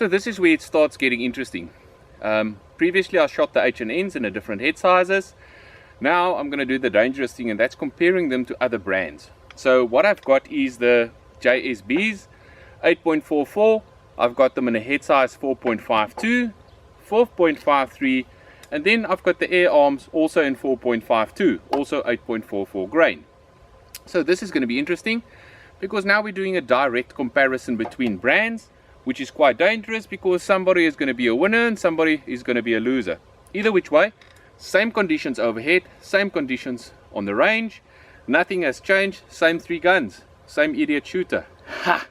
So this is where it starts getting interesting. Previously I shot the H&Ns in a different head sizes. Now I'm going to do the dangerous thing, and that's comparing them to other brands. So what I've got is the JSBs 8.44. I've got them in a head size 4.52, 4.53, and then I've got the air arms also in 4.52, also 8.44 grain. So this is going to be interesting because now we're doing a direct comparison between brands, which is quite dangerous because somebody is going to be a winner and somebody is going to be a loser. Either which way, same conditions overhead, same conditions on the range, nothing has changed, same 3 guns, same idiot shooter. Ha!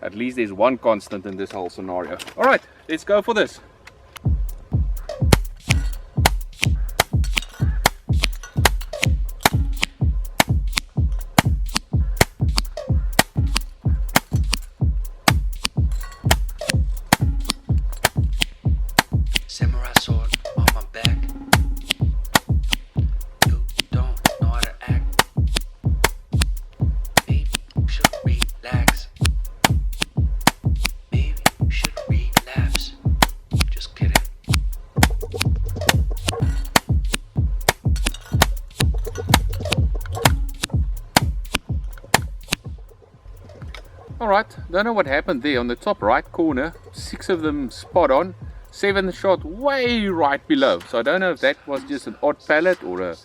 At least there's one constant in this whole scenario. Alright, let's go for this. Samurai sword on my back. You don't know how to act. Maybe you should relax. Maybe you should relapse. Just kidding. Alright, don't know what happened there on the top right corner. 6 of them spot on. 7 shot way right below. So I don't know if that was just an odd pallet or a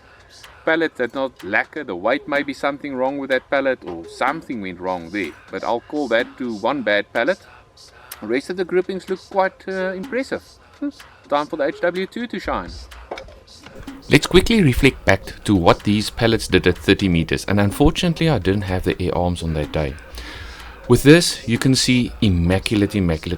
pallet that's not lacquered. The weight may be something wrong with that pallet or something went wrong there. But I'll call that to one bad pallet. The rest of the groupings look quite impressive. Time for the HW2 to shine. Let's quickly reflect back to what these pallets did at 30 meters, and unfortunately I didn't have the air arms on that day. With this you can see immaculate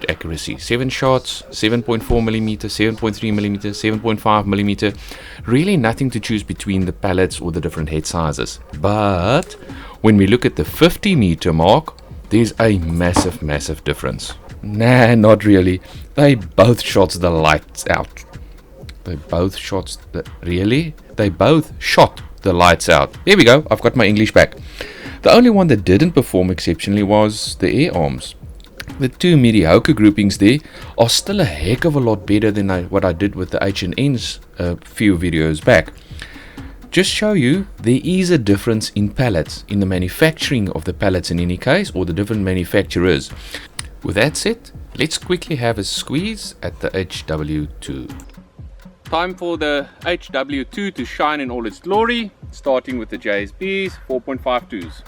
accuracy. 7 shots, 7.4mm, 7.3mm, 7.5mm. Really nothing to choose between the pallets or the different head sizes. But when we look at the 50 meter mark, there's a massive difference. Nah, not really. They both shot the lights out. They both shot the lights out. There we go, I've got my English back. The only one that didn't perform exceptionally was the air arms. The 2 mediocre groupings there are still a heck of a lot better than what I did with the H&Ns a few videos back. Just show you there is a difference in pallets, in the manufacturing of the pallets in any case, or the different manufacturers. With that said, let's quickly have a squeeze at the HW2. Time for the HW2 to shine in all its glory, starting with the JSBs 4.52s.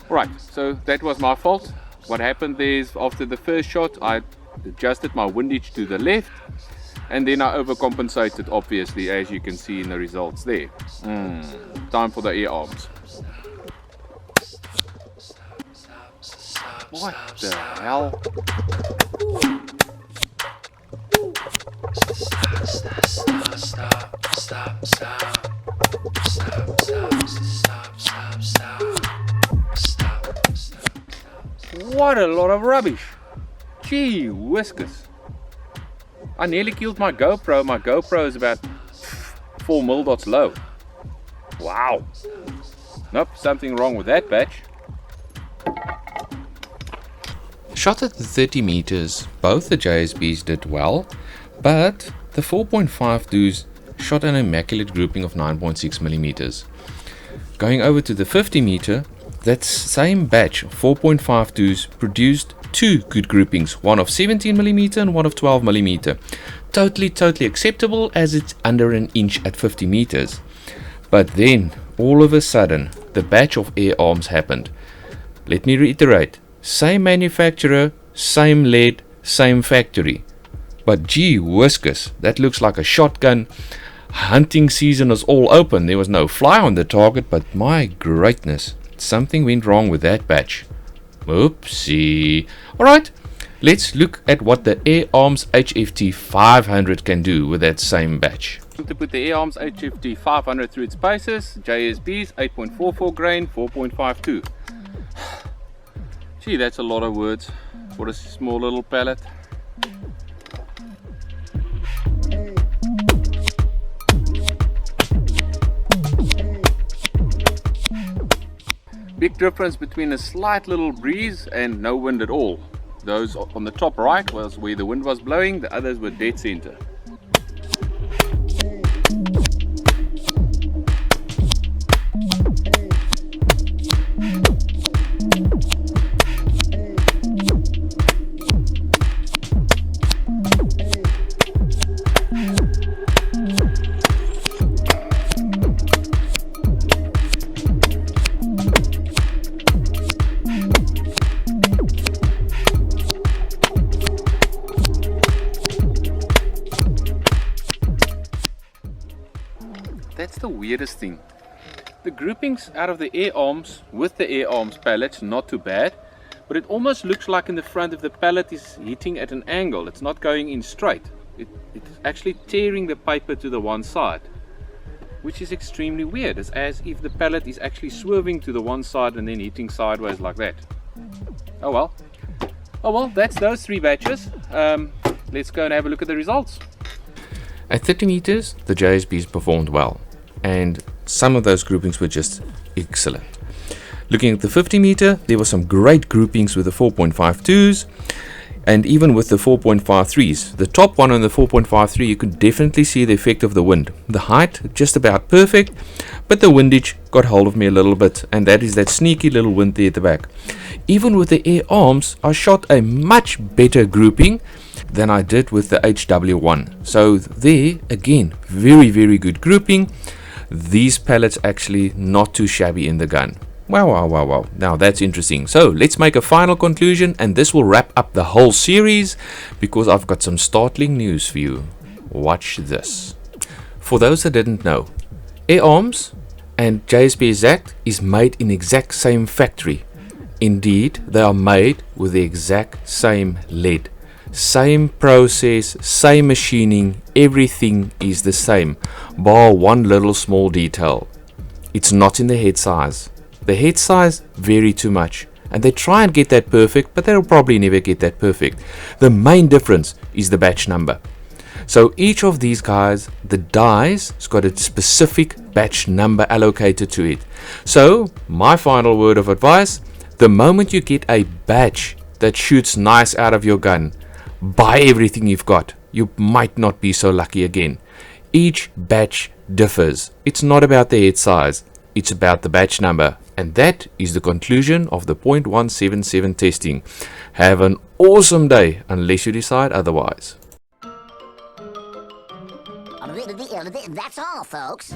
Right, so that was my fault. What happened there is after the first shot I adjusted my windage to the left and then I overcompensated, obviously, as you can see in the results there. Time for the air arms. What the hell? What a lot of rubbish. Gee whiskers. I nearly killed my GoPro. My GoPro is about 4 mil dots low. Wow. Nope, something wrong with that batch. Shot at the 30 meters, both the JSBs did well, but the 4.52s shot an immaculate grouping of 9.6mm. Going over to the 50 meter, that same batch 4.52s produced 2 good groupings, one of 17mm and one of 12mm. Totally acceptable as it's under an inch at 50 meters. But then, all of a sudden, the batch of air arms happened. Let me reiterate, same manufacturer, same lead, same factory. But gee whiskers, that looks like a shotgun. Hunting season is all open. There was no fly on the target, but my greatness, something went wrong with that batch. Oopsie. Alright, Let's look at what the Air Arms HFT 500 can do with that same batch. To put the Air Arms HFT 500 through its paces, JSB's 8.44 grain, 4.52. Gee, that's a lot of words for a small little pellet. Big difference between a slight little breeze and no wind at all. Those on the top right was where the wind was blowing, the others were dead center. That's the weirdest thing. The groupings out of the Air Arms with the Air Arms pallets, not too bad, but it almost looks like in the front if the pallet is hitting at an angle, it's not going in straight. It's actually tearing the paper to the one side, which is extremely weird. It's as if the pallet is actually swerving to the one side and then hitting sideways like that. Oh well, that's those three batches. Let's go and have a look at the results. At 30 meters, the JSBs performed well, and some of those groupings were just excellent. Looking at the 50 meter, there were some great groupings with the 4.52s, and even with the 4.53s. The top one on the 4.53, you could definitely see the effect of the wind. The height, just about perfect, but the windage got hold of me a little bit, and that is that sneaky little wind there at the back. Even with the Air Arms, I shot a much better grouping than I did with the HW1. So there, again, very good grouping. These pellets actually not too shabby in the gun. Wow. Now that's interesting. So let's make a final conclusion, and this will wrap up the whole series because I've got some startling news for you. Watch this. For those that didn't know, Air Arms and JSB Exact is made in exact same factory. Indeed, they are made with the exact same lead. Same process, same machining, everything is the same, bar one little small detail. It's not in the head size. The head size vary too much, and they try and get that perfect, but they'll probably never get that perfect. The main difference is the batch number. So each of these guys, the dies, has got a specific batch number allocated to it. So my final word of advice, the moment you get a batch that shoots nice out of your gun, buy everything you've got. You might not be so lucky again. Each batch differs. It's not about the head size, it's about the batch number. And that is the conclusion of the .177 testing. Have an awesome day unless you decide otherwise. That's all, folks.